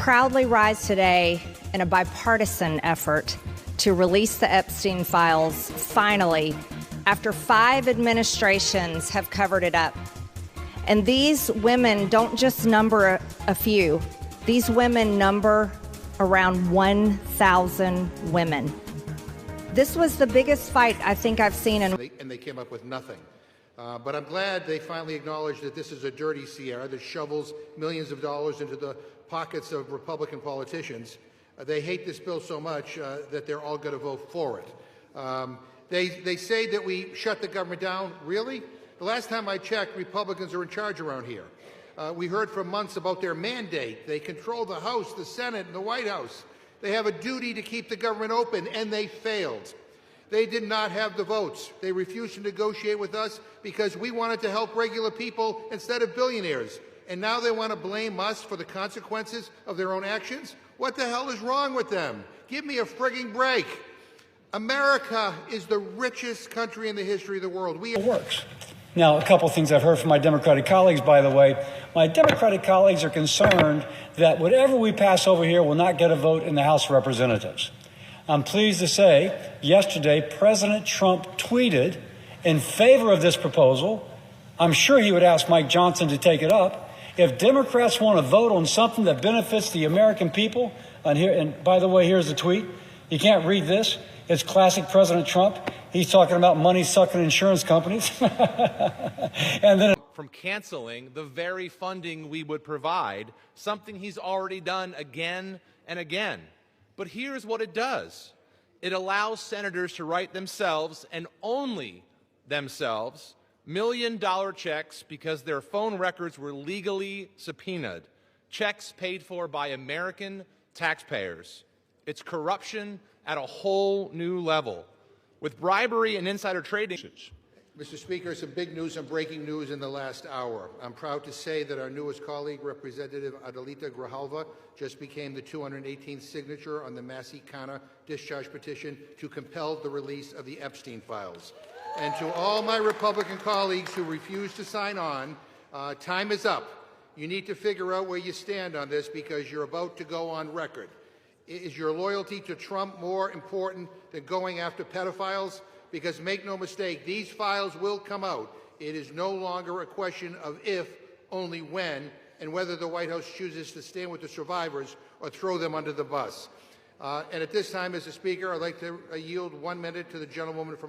proudly rise today in a bipartisan effort to release the Epstein Files, finally, after 5 administrations have covered it up. And these women don't just number a few. These women number around 1,000 women. This was the biggest fight I think I've seen in... And they came up with nothing. But I'm glad they finally acknowledged that this is a dirty Sierra that shovels millions of dollars into the pockets of Republican politicians. They hate this bill so much that they're all going to vote for it. They say that we shut the government down. Really? The last time I checked, Republicans are in charge around here. We heard for months about their mandate. They control the House, the Senate, and the White House. They have a duty to keep the government open, and they failed. They did not have the votes. They refused to negotiate with us because we wanted to help regular people instead of billionaires. And now they want to blame us for the consequences of their own actions? What the hell is wrong with them? Give me a frigging break. America is the richest country in the history of the world. It works. Now, a couple of things I've heard from my Democratic colleagues, by the way. My Democratic colleagues are concerned that whatever we pass over here will not get a vote in the House of Representatives. I'm pleased to say, yesterday, President Trump tweeted in favor of this proposal. I'm sure he would ask Mike Johnson to take it up. If Democrats want to vote on something that benefits the American people, and by the way, here's the tweet. You can't read this. It's classic President Trump. He's talking about money-sucking insurance companies. And then from canceling the very funding we would provide, something he's already done again and again. But here's what it does. It allows senators to write themselves, and only themselves, million-dollar checks because their phone records were legally subpoenaed, checks paid for by American taxpayers. It's corruption at a whole new level, with bribery and insider trading. Mr. Speaker, some big news and breaking news in the last hour. I'm proud to say that our newest colleague, Representative Adelita Grijalva, just became the 218th signature on the Massie-Khanna Discharge Petition to compel the release of the Epstein Files. And to all my Republican colleagues who refuse to sign on, time is up. You need to figure out where you stand on this because you're about to go on record. Is your loyalty to Trump more important than going after pedophiles? Because make no mistake, these files will come out. It is no longer a question of if, only when, and whether the White House chooses to stand with the survivors or throw them under the bus. And at this time, Mr. Speaker, I'd like to yield 1 minute to the gentlewoman from